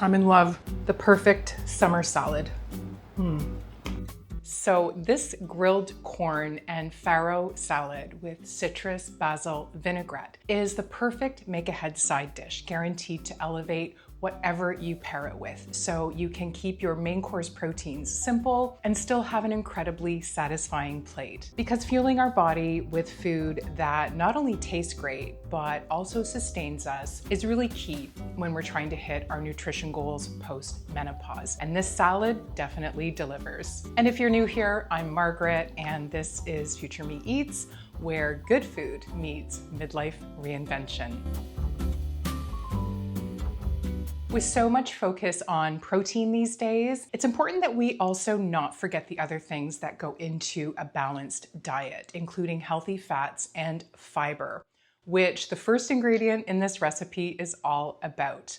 I'm in love. The perfect summer salad. So this grilled corn and farro salad with citrus basil vinaigrette is the perfect make-ahead side dish, guaranteed to elevate whatever you pair it with. So you can keep your main course proteins simple and still have an incredibly satisfying plate. Because fueling our body with food that not only tastes great, but also sustains us is really key when we're trying to hit our nutrition goals post-menopause. And this salad definitely delivers. And if you're new here, I'm Margaret, and this is Future Me Eats, where good food meets midlife reinvention. With so much focus on protein these days, it's important that we also not forget the other things that go into a balanced diet, including healthy fats and fiber, which the first ingredient in this recipe is all about: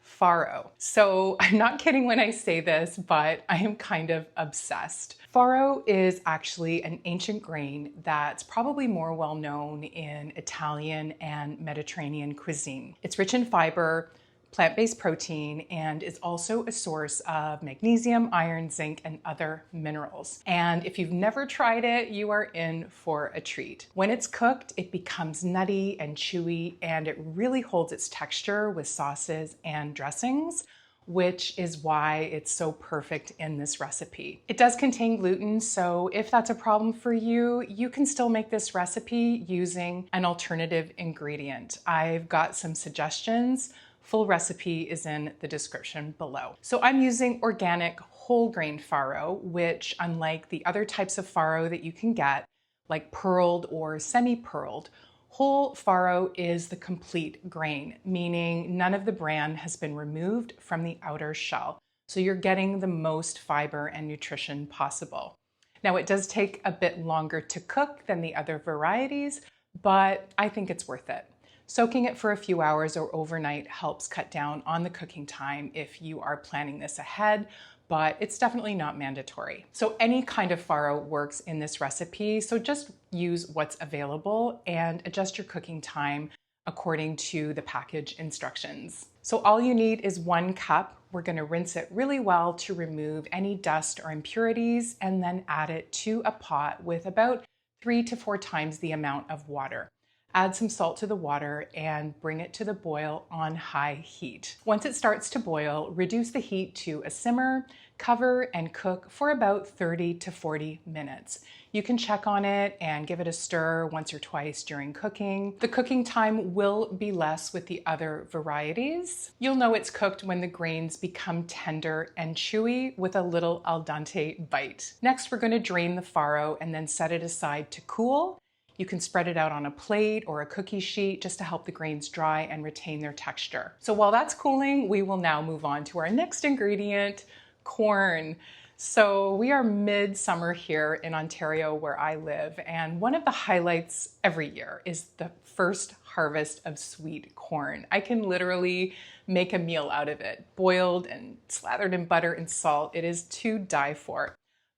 farro. So I'm not kidding when I say this, but I am kind of obsessed. Farro is actually an ancient grain that's probably more well known in Italian and Mediterranean cuisine. It's rich in fiber, plant-based protein, and is also a source of magnesium, iron, zinc, and other minerals. And if you've never tried it, you are in for a treat. When it's cooked, it becomes nutty and chewy, and it really holds its texture with sauces and dressings, which is why it's so perfect in this recipe. It does contain gluten, so if that's a problem for you, you can still make this recipe using an alternative ingredient. I've got some suggestions. Full recipe is in the description below. So I'm using organic whole grain farro, which, unlike the other types of farro that you can get, like pearled or semi-pearled, whole farro is the complete grain, meaning none of the bran has been removed from the outer shell. So you're getting the most fiber and nutrition possible. Now, it does take a bit longer to cook than the other varieties, but I think it's worth it. Soaking it for a few hours or overnight helps cut down on the cooking time if you are planning this ahead, but it's definitely not mandatory. So any kind of farro works in this recipe, so just use what's available and adjust your cooking time according to the package instructions. So all you need is 1 cup. We're going to rinse it really well to remove any dust or impurities, and then add it to a pot with about 3 to 4 times the amount of water. Add some salt to the water and bring it to the boil on high heat. Once it starts to boil, reduce the heat to a simmer, cover, and cook for about 30 to 40 minutes. You can check on it and give it a stir once or twice during cooking. The cooking time will be less with the other varieties. You'll know it's cooked when the grains become tender and chewy with a little al dente bite. Next, we're going to drain the farro and then set it aside to cool. You can spread it out on a plate or a cookie sheet just to help the grains dry and retain their texture. So while that's cooling, we will now move on to our next ingredient, corn. So we are mid-summer here in Ontario where I live, and one of the highlights every year is the first harvest of sweet corn. I can literally make a meal out of it, boiled and slathered in butter and salt. It is to die for.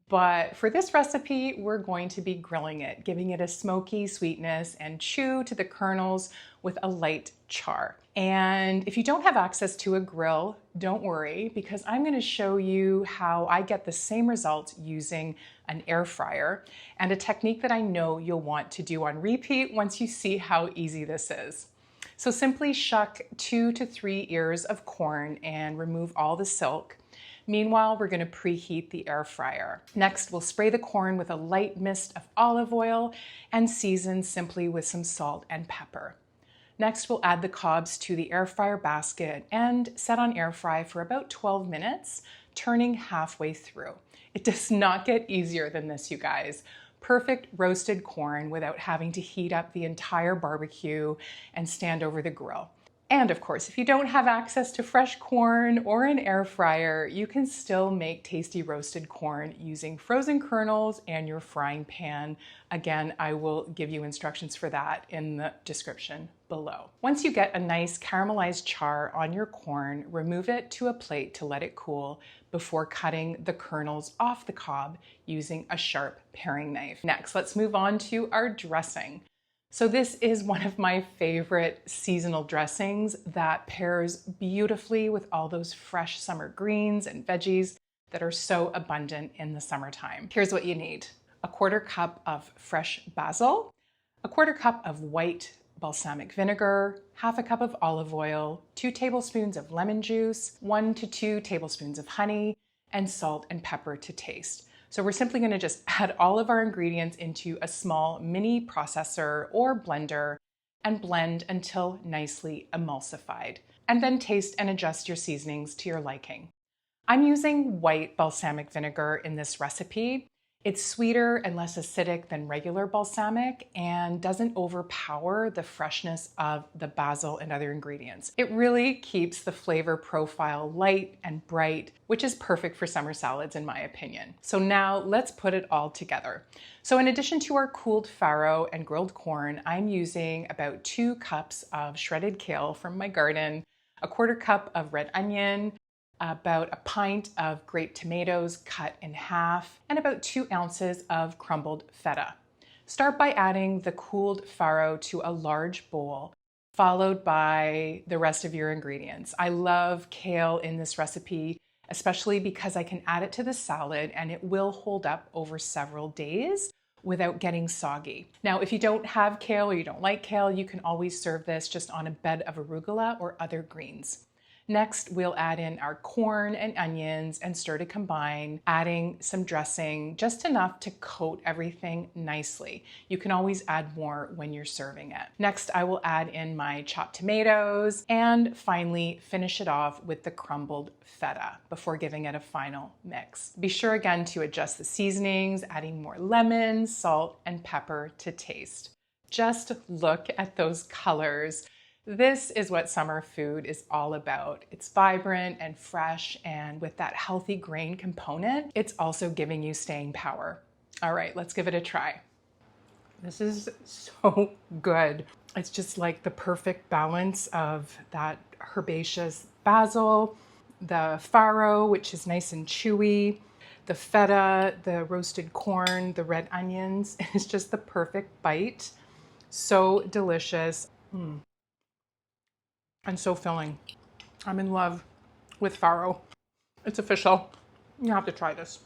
But for this recipe, we're going to be grilling it, giving it a smoky sweetness and chew to the kernels with a light char. And if you don't have access to a grill, don't worry, because I'm going to show you how I get the same results using an air fryer, and a technique that I know you'll want to do on repeat once you see how easy this is. So simply shuck 2 to 3 ears of corn and remove all the silk. Meanwhile, we're going to preheat the air fryer. Next, we'll spray the corn with a light mist of olive oil and season simply with some salt and pepper. Next, we'll add the cobs to the air fryer basket and set on air fry for about 12 minutes, turning halfway through. It does not get easier than this, you guys. Perfect roasted corn without having to heat up the entire barbecue and stand over the grill. And of course, if you don't have access to fresh corn or an air fryer, you can still make tasty roasted corn using frozen kernels and your frying pan. Again, I will give you instructions for that in the description below. Once you get a nice caramelized char on your corn, remove it to a plate to let it cool before cutting the kernels off the cob using a sharp paring knife. Next, let's move on to our dressing. So this is one of my favorite seasonal dressings that pairs beautifully with all those fresh summer greens and veggies that are so abundant in the summertime. Here's what you need: a 1/4 cup of fresh basil, a 1/4 cup of white balsamic vinegar, 1/2 cup of olive oil, 2 tablespoons of lemon juice, 1 to 2 tablespoons of honey, and salt and pepper to taste. So we're simply going to just add all of our ingredients into a small mini processor or blender and blend until nicely emulsified. And then taste and adjust your seasonings to your liking. I'm using white balsamic vinegar in this recipe. It's sweeter and less acidic than regular balsamic and doesn't overpower the freshness of the basil and other ingredients. It really keeps the flavor profile light and bright, which is perfect for summer salads in my opinion. So now let's put it all together. So in addition to our cooled farro and grilled corn, I'm using about 2 cups of shredded kale from my garden, a 1/4 cup of red onion, about a pint of grape tomatoes cut in half, and about 2 ounces of crumbled feta. Start by adding the cooled farro to a large bowl, followed by the rest of your ingredients. I love kale in this recipe, especially because I can add it to the salad and it will hold up over several days without getting soggy. Now, if you don't have kale or you don't like kale, you can always serve this just on a bed of arugula or other greens. Next, we'll add in our corn and onions and stir to combine, adding some dressing, just enough to coat everything nicely. You can always add more when you're serving it. Next, I will add in my chopped tomatoes and finally finish it off with the crumbled feta before giving it a final mix. Be sure again to adjust the seasonings, adding more lemon, salt, and pepper to taste. Just look at those colors. This is what summer food is all about. It's vibrant and fresh, and with that healthy grain component, it's also giving you staying power. All right, let's give it a try. This is so good. It's just like the perfect balance of that herbaceous basil, the farro, which is nice and chewy, the feta, the roasted corn, the red onions. It's just the perfect bite. So delicious. And so filling. I'm in love with farro. It's official. You have to try this.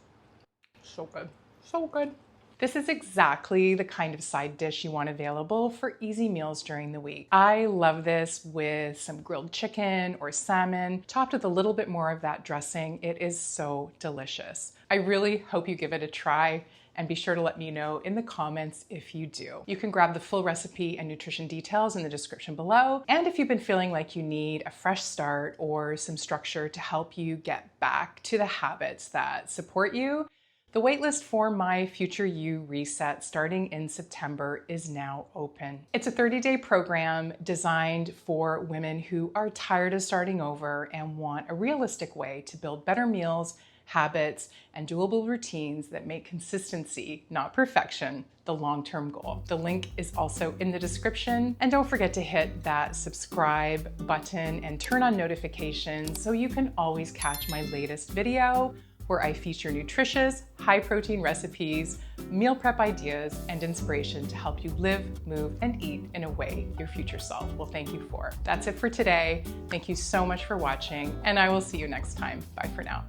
So good, so good. This is exactly the kind of side dish you want available for easy meals during the week. I love this with some grilled chicken or salmon, topped with a little bit more of that dressing. It is so delicious. I really hope you give it a try, and be sure to let me know in the comments if you do. You can grab the full recipe and nutrition details in the description below. And if you've been feeling like you need a fresh start or some structure to help you get back to the habits that support you, the waitlist for my Future You Reset starting in September is now open. It's a 30-day program designed for women who are tired of starting over and want a realistic way to build better meals, habits, and doable routines that make consistency, not perfection, the long-term goal. The link is also in the description. And don't forget to hit that subscribe button and turn on notifications so you can always catch my latest video where I feature nutritious, high-protein recipes, meal prep ideas, and inspiration to help you live, move, and eat in a way your future self will thank you for. That's it for today. Thank you so much for watching, and I will see you next time. Bye for now.